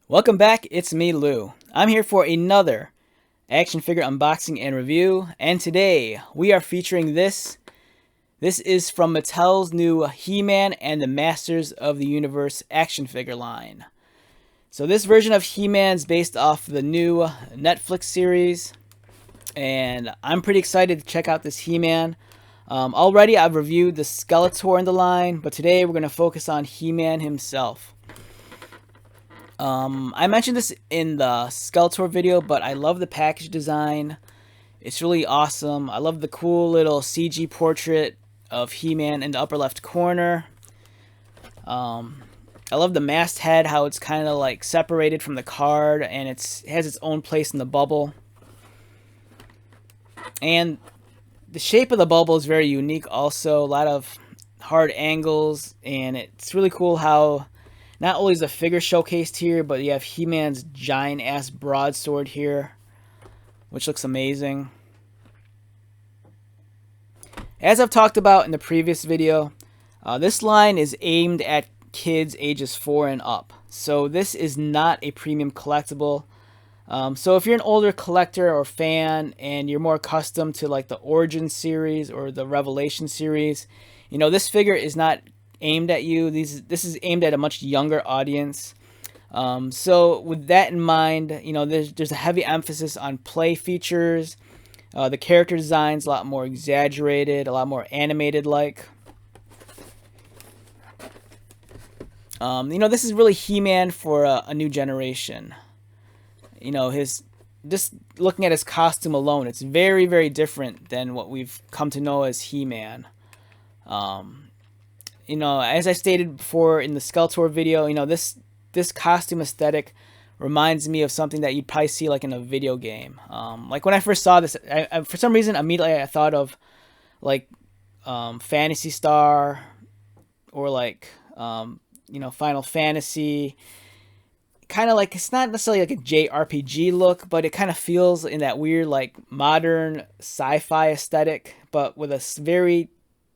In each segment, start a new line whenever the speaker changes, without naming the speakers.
Welcome back, it's me, Lou. I'm here for another action figure unboxing and review, and today we are featuring this. This is from Mattel's new He-Man and the Masters of the Universe action figure line. So this version of He-Man is based off the new Netflix series, and I'm pretty excited to check out this He-Man. Already I've reviewed the Skeletor in the line, but today we're going to focus on He-Man himself. I mentioned this in the Skeletor video, but I love the package design. It's really awesome. I love the cool little CG portrait of He-Man in the upper left corner. I love the masthead, how it's kind of like separated from the card, and it has its own place in the bubble. And the shape of the bubble is very unique also. A lot of hard angles, and it's really cool how not only is the figure showcased here, but you have He-Man's giant-ass broadsword here, which looks amazing. As I've talked about in the previous video, this line is aimed at kids ages 4 and up. So this is not a premium collectible. So if you're an older collector or fan and you're more accustomed to like the Origin series or the Revelation series, you know, this figure is not aimed at you. This is aimed at a much younger audience. So with that in mind, you know, there's a heavy emphasis on play features. The character design's a lot more exaggerated, a lot more animated like. You know, this is really He-Man for a new generation. You know, just looking at his costume alone, it's very, very different than what we've come to know as He-Man. You know, as I stated before in the Skeletor video, you know, this costume aesthetic reminds me of something that you'd probably see like in a video game. Like when I first saw this, I for some reason immediately I thought of like Phantasy Star or like you know, Final Fantasy. Kind of like, it's not necessarily like a JRPG look, but it kind of feels in that weird like modern sci-fi aesthetic, but with a very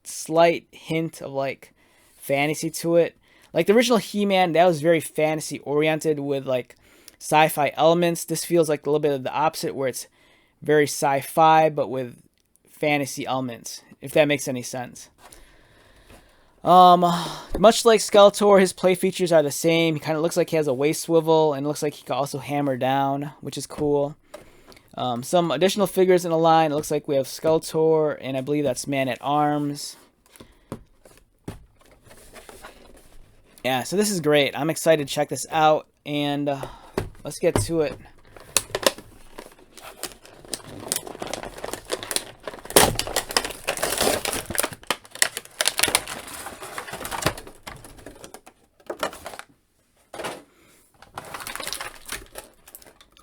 slight hint of like fantasy to it. Like the original He-Man, that was very fantasy oriented with like sci-fi elements. This feels like a little bit of the opposite, where it's very sci-fi but with fantasy elements, if that makes any sense. Much like Skeletor, his play features are the same. He kind of looks like he has a waist swivel, and looks like he can also hammer down, which is cool. Some additional figures in the line. It looks like we have Skeletor, and I believe that's Man-at-Arms. Yeah, so this is great. I'm excited to check this out, and let's get to it.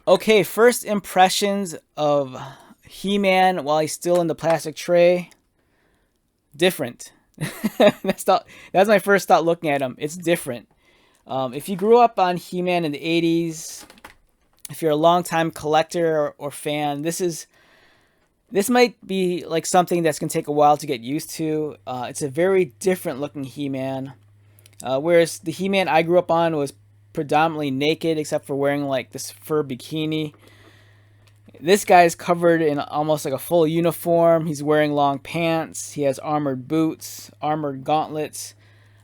Okay, first impressions of He-Man while he's still in the plastic tray. Different. That's my first thought looking at him. It's different. If you grew up on He-Man in the 80s, if you're a longtime collector or fan, this might be like something that's going to take a while to get used to. It's a very different looking He-Man. Whereas the He-Man I grew up on was predominantly naked, except for wearing like this fur bikini. This guy is covered in almost like a full uniform. He's wearing long pants. He has armored boots, armored gauntlets.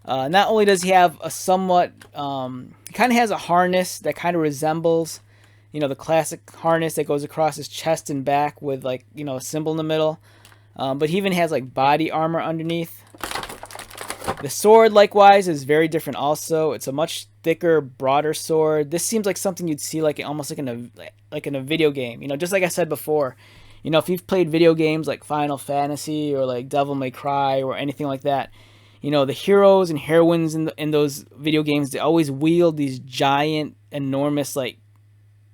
Not only does he have a somewhat, he kind of has a harness that kind of resembles, you know, the classic harness that goes across his chest and back with like, you know, a symbol in the middle. But he even has like body armor underneath. The sword, likewise, is very different also. It's a much thicker, broader sword. This seems like something you'd see like almost like in a video game. You know, just like I said before, you know, if you've played video games like Final Fantasy or like Devil May Cry or anything like that, you know, the heroes and heroines in those video games, they always wield these giant, enormous like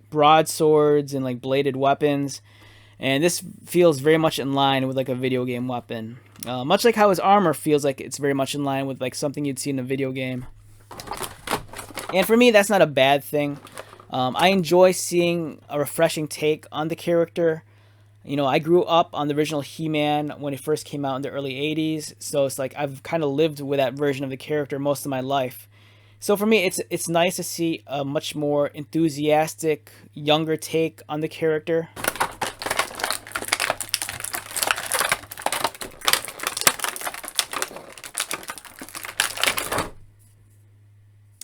broadswords and like bladed weapons. And this feels very much in line with like a video game weapon. Much like how his armor feels like it's very much in line with like something you'd see in a video game. And for me, that's not a bad thing. I enjoy seeing a refreshing take on the character. You know, I grew up on the original He-Man when it first came out in the early 80s. So it's like I've kind of lived with that version of the character most of my life. So for me, it's nice to see a much more enthusiastic, younger take on the character.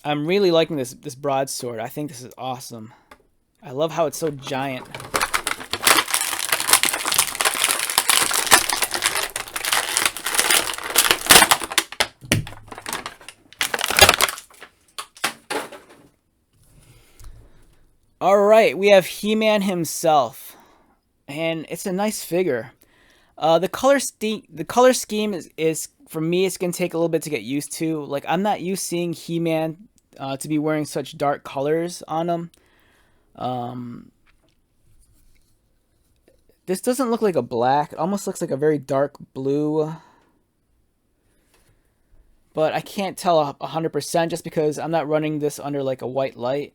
I'm really liking this broadsword. I think this is awesome. I love how it's so giant. All right, we have He-Man himself, and it's a nice figure. The color scheme is for me. It's gonna take a little bit to get used to. Like, I'm not used seeing He-Man to be wearing such dark colors on him. This doesn't look like a black. It almost looks like a very dark blue. But I can't tell 100% just because I'm not running this under like a white light.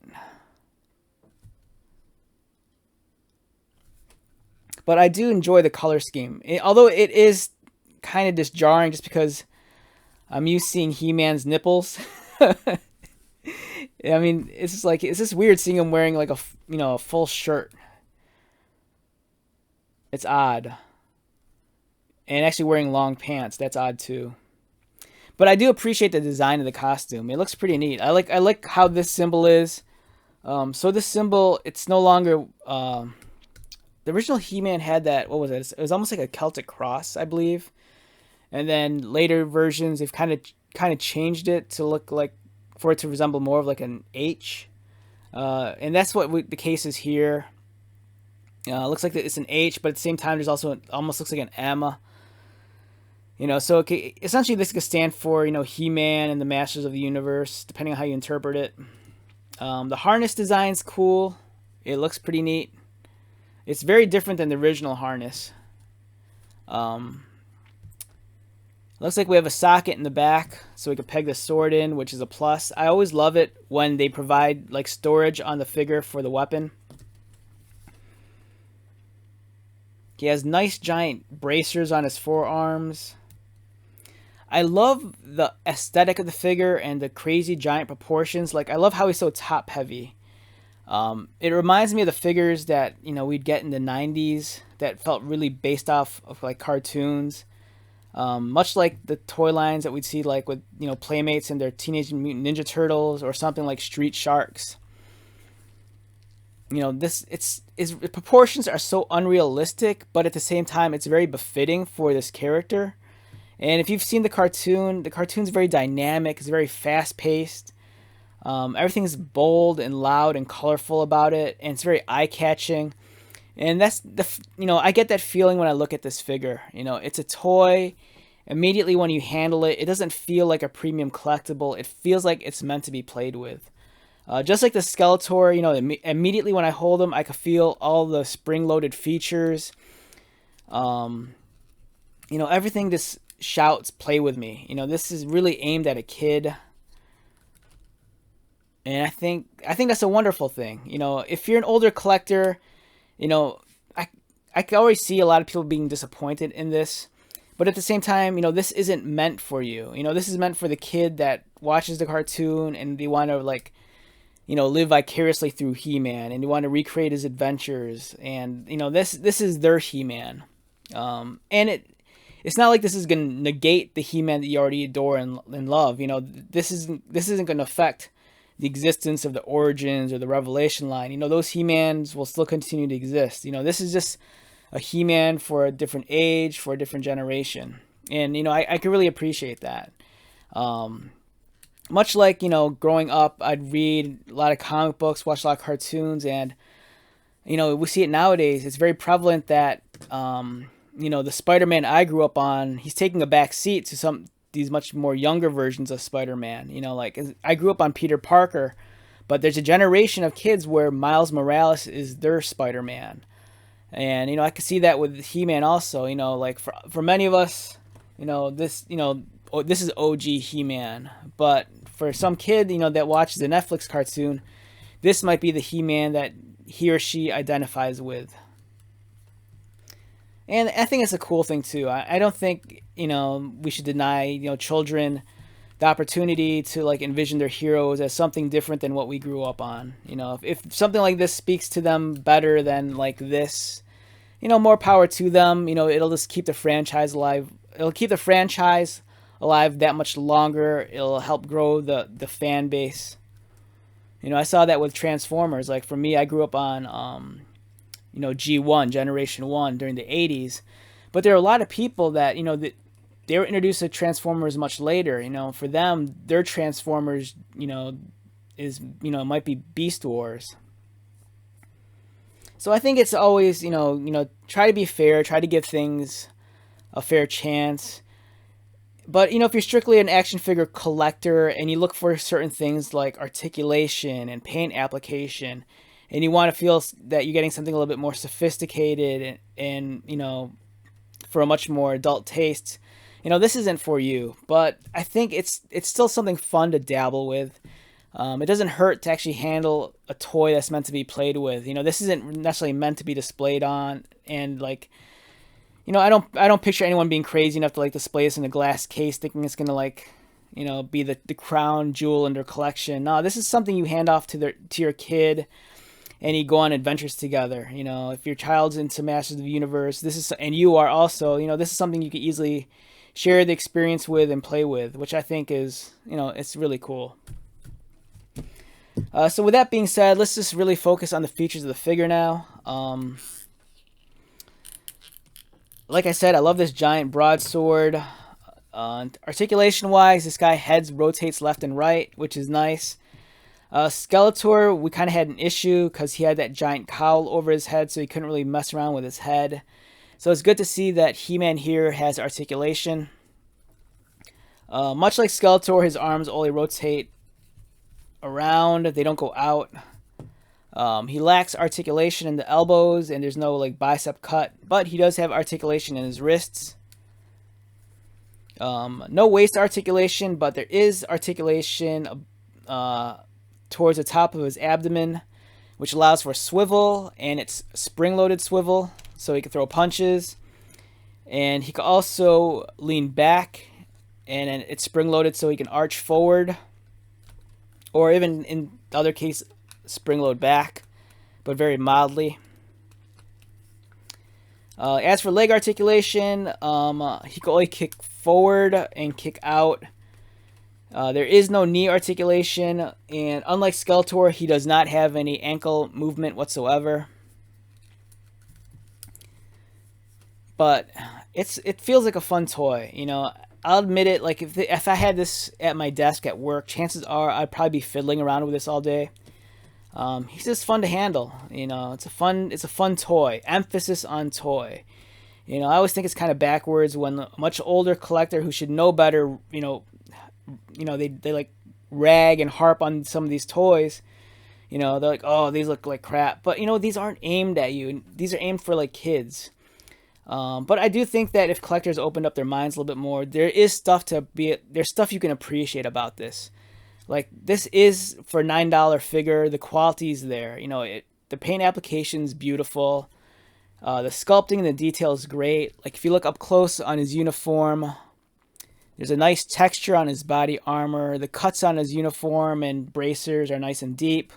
But I do enjoy the color scheme. Although it is kind of just jarring just because I'm used seeing He-Man's nipples. I mean, it's just weird seeing him wearing like a full shirt. It's odd. And actually wearing long pants, that's odd too. But I do appreciate the design of the costume. It looks pretty neat. I like how this symbol is. So this symbol, it's no longer the original He-Man had that, what was it? It was almost like a Celtic cross, I believe. And then later versions, they've kind of changed it to look like, for it to resemble more of like an H. And that's what the case is here. It looks like it's an H, but at the same time, there's also almost looks like an M. So essentially this could stand for, He-Man and the Masters of the Universe, depending on how you interpret it. The harness design's cool. It looks pretty neat. It's very different than the original harness. Looks like we have a socket in the back, so we can peg the sword in, which is a plus. I always love it when they provide like storage on the figure for the weapon. He has nice giant bracers on his forearms. I love the aesthetic of the figure and the crazy giant proportions. Like, I love how he's so top heavy. It reminds me of the figures that we'd get in the 90s that felt really based off of like cartoons. Much like the toy lines that we'd see like with Playmates and their Teenage Mutant Ninja Turtles or something like Street Sharks. Its proportions are so unrealistic, but at the same time it's very befitting for this character. And if you've seen the cartoon's very dynamic. It's very fast paced. Everything's bold and loud and colorful about it, and it's very eye-catching. And that's I get that feeling when I look at this figure. It's a toy. Immediately when you handle it, it doesn't feel like a premium collectible. It feels like it's meant to be played with. Just like the Skeletor, immediately when I hold him, I can feel all the spring-loaded features. Everything just shouts, "Play with me." This is really aimed at a kid. And I think that's a wonderful thing. If you're an older collector, I can already see a lot of people being disappointed in this. But at the same time, this isn't meant for you. This is meant for the kid that watches the cartoon and they want to live vicariously through He-Man and they want to recreate his adventures. And this is their He-Man. And it's not like this is going to negate the He-Man that you already adore and love. This isn't going to affect the existence of the Origins or the Revelation line. Those He-Mans will still continue to exist. This is just a He-Man for a different age, for a different generation. And, I can really appreciate that. Much like, growing up, I'd read a lot of comic books, watch a lot of cartoons, and, we see it nowadays. It's very prevalent that, the Spider-Man I grew up on, he's taking a back seat to these much more younger versions of Spider-Man. Like, I grew up on Peter Parker, but there's a generation of kids where Miles Morales is their Spider-Man. And, I could see that with He-Man also. Like for many of us, this is OG He-Man. But for some kid, that watches the Netflix cartoon, this might be the He-Man that he or she identifies with. And I think it's a cool thing too. I don't think we should deny children the opportunity to like envision their heroes as something different than what we grew up on. If something like this speaks to them better than like this, more power to them. It'll just keep the franchise alive. It'll keep the franchise alive that much longer. It'll help grow the fan base. I saw that with Transformers. Like for me, I grew up on G1, Generation 1 during the 80s. But there are a lot of people that, that they were introduced to Transformers much later. For them, their Transformers, might be Beast Wars. So I think it's always, try to be fair, try to give things a fair chance. But, if you're strictly an action figure collector and you look for certain things like articulation and paint application, and you want to feel that you're getting something a little bit more sophisticated and for a much more adult taste, this isn't for you. But I think it's still something fun to dabble with. It doesn't hurt to actually handle a toy that's meant to be played with. This isn't necessarily meant to be displayed on, and like, I don't picture anyone being crazy enough to like display this in a glass case, thinking it's gonna like, be the crown jewel in their collection. No, this is something you hand off to your kid, and you go on adventures together. If your child's into Masters of the Universe, and you are also, this is something you could easily share the experience with and play with, which I think is, it's really cool. So with that being said, let's just really focus on the features of the figure now. Like I said, I love this giant broadsword. Articulation-wise, this guy heads rotates left and right, which is nice. Skeletor, we kind of had an issue because he had that giant cowl over his head, so he couldn't really mess around with his head. So it's good to see that He-Man here has articulation. Much like Skeletor, his arms only rotate around, they don't go out. He lacks articulation in the elbows, and there's no like bicep cut, but he does have articulation in his wrists. No waist articulation, but there is articulation towards the top of his abdomen, which allows for swivel, and it's spring-loaded swivel, so he can throw punches. And he can also lean back, and it's spring-loaded so he can arch forward, or even in the other case, spring-load back, but very mildly. As for leg articulation, he can only kick forward and kick out. There is no knee articulation, and unlike Skeletor, he does not have any ankle movement whatsoever. But it feels like a fun toy, I'll admit it. Like if I had this at my desk at work, chances are I'd probably be fiddling around with this all day. He's just fun to handle. It's a fun toy. Emphasis on toy. I always think it's kind of backwards when a much older collector who should know better, they like rag and harp on some of these toys. They're like, oh, these look like crap. But these aren't aimed at you. These are aimed for like kids. But I do think that if collectors opened up their minds a little bit more, there's stuff you can appreciate about this. Like, this is for $9 figure. The quality's there. The paint application's beautiful. The sculpting and the detail is great. Like, if you look up close on his uniform, there's a nice texture on his body armor. The cuts on his uniform and bracers are nice and deep.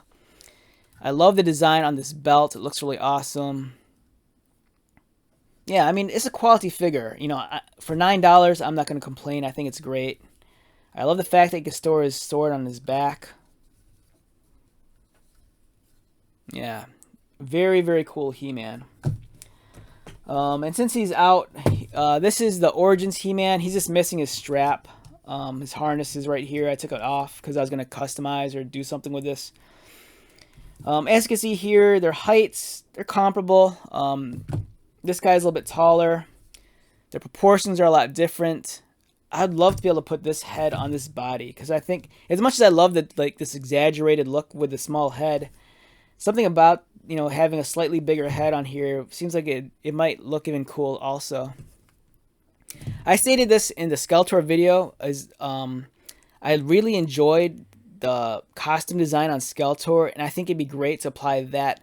I love the design on this belt. It looks really awesome. Yeah, I mean, it's a quality figure. For $9, I'm not going to complain. I think it's great. I love the fact that he can store his sword on his back. Yeah, very, very cool He-Man. And since he's out, this is the Origins He-Man. He's just missing his strap. His harness is right here. I took it off because I was going to customize or do something with this. As you can see here, their heights, they're comparable. This guy's a little bit taller. Their proportions are a lot different. I'd love to be able to put this head on this body, because I think, as much as I love this exaggerated look with the small head, something about having a slightly bigger head on here seems like it might look even cool also. I stated this in the Skeletor video, as I really enjoyed the costume design on Skeletor, and I think it'd be great to apply that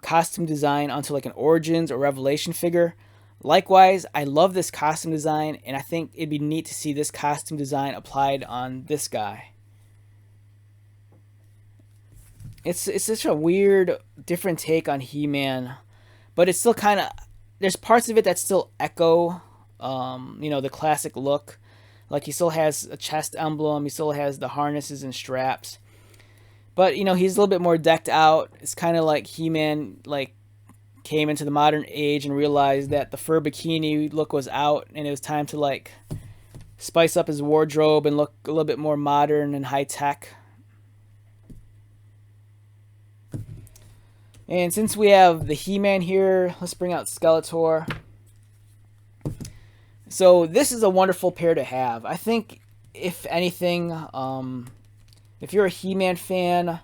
costume design onto like an Origins or Revelation figure. Likewise, I love this costume design, and I think it'd be neat to see this costume design applied on this guy. It's such a weird, different take on He-Man, but it's still kind of, there's parts of it that still echo, you know, the classic look. Like he still has a chest emblem, he still has the harnesses and straps, but you know, he's a little bit more decked out. It's kind of like He-Man, like, came into the modern age and realized that the fur bikini look was out, and it was time to like spice up his wardrobe and look a little bit more modern and high tech. And since we have the He-Man here, let's bring out Skeletor. So this is a wonderful pair to have. I think, if anything, if you're a He-Man fan,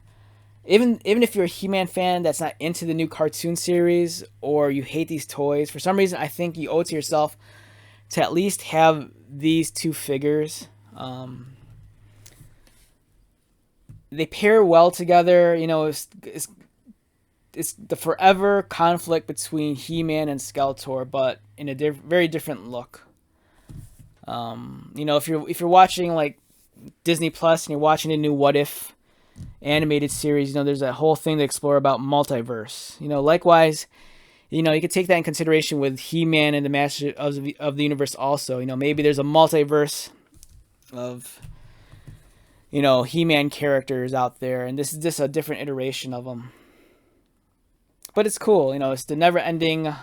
even if you're a He-Man fan that's not into the new cartoon series, or you hate these toys, for some reason I think you owe it to yourself to at least have these two figures. They pair well together. You know, it's the forever conflict between He-Man and Skeletor, but in a very different look. You know, if you're watching like Disney Plus and you're watching the new What If animated series, you know, there's that whole thing to explore about multiverse. You know, likewise, you know, you could take that in consideration with He-Man and the Master of the Universe also. You know, maybe there's a multiverse of, you know, He-Man characters out there, and this is just a different iteration of them. But it's cool, you know, it's the never-ending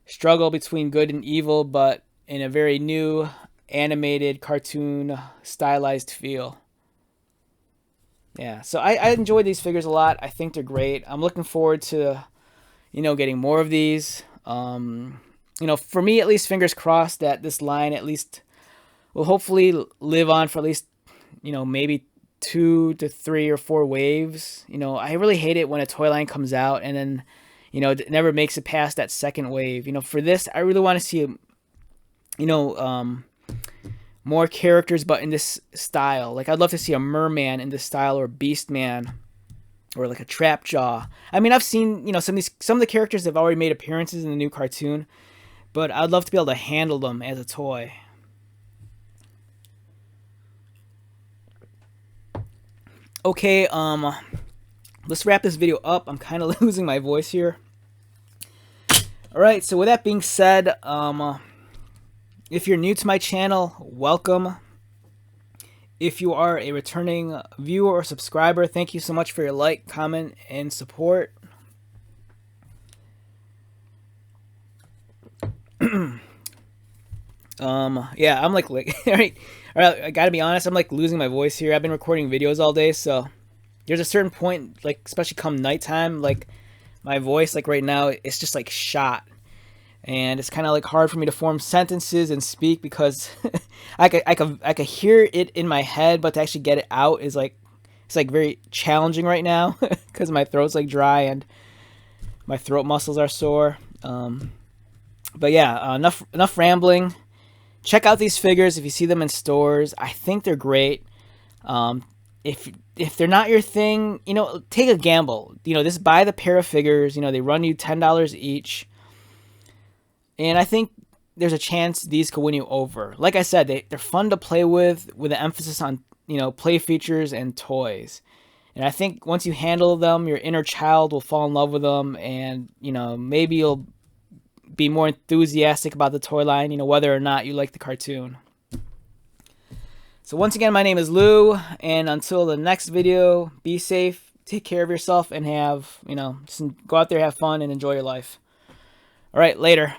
struggle between good and evil, but in a very new, animated, cartoon, stylized feel. Yeah, so I enjoy these figures a lot. I think they're great. I'm looking forward to, you know, getting more of these. You know, for me at least, fingers crossed that this line at least will hopefully live on for at least, you know, maybe 2 to 3 or 4 waves. You know, I really hate it when a toy line comes out and then, you know, it never makes it past that second wave. You know, for this, I really want to see, you know, more characters, but in this style. Like, I'd love to see a Merman in this style, or Beastman, or like a Trapjaw. I mean, I've seen, you know, some of the characters have already made appearances in the new cartoon, but I'd love to be able to handle them as a toy. Okay, let's wrap this video up. I'm kind of losing my voice here. Alright, so with that being said, if you're new to my channel, welcome. If you are a returning viewer or subscriber, thank you so much for your like, comment, and support. Yeah, I'm like alright, I gotta be honest, I'm like losing my voice here. I've been recording videos all day, so there's a certain point, like especially come nighttime, like my voice, like right now, it's just like shot. And it's kind of like hard for me to form sentences and speak because I could hear it in my head, but to actually get it out is like, it's like very challenging right now because my throat's like dry and my throat muscles are sore. But yeah, enough rambling. Check out these figures if you see them in stores. I think they're great. If they're not your thing, you know, take a gamble. You know, just buy the pair of figures. You know, they run you $10 each. And I think there's a chance these could win you over. Like I said, they're fun to play with an emphasis on, you know, play features and toys. And I think once you handle them, your inner child will fall in love with them, and, you know, maybe you'll be more enthusiastic about the toy line, you know, whether or not you like the cartoon. So once again, my name is Lou, and until the next video, be safe, take care of yourself, and have, you know, just go out there, have fun, and enjoy your life. All right, later.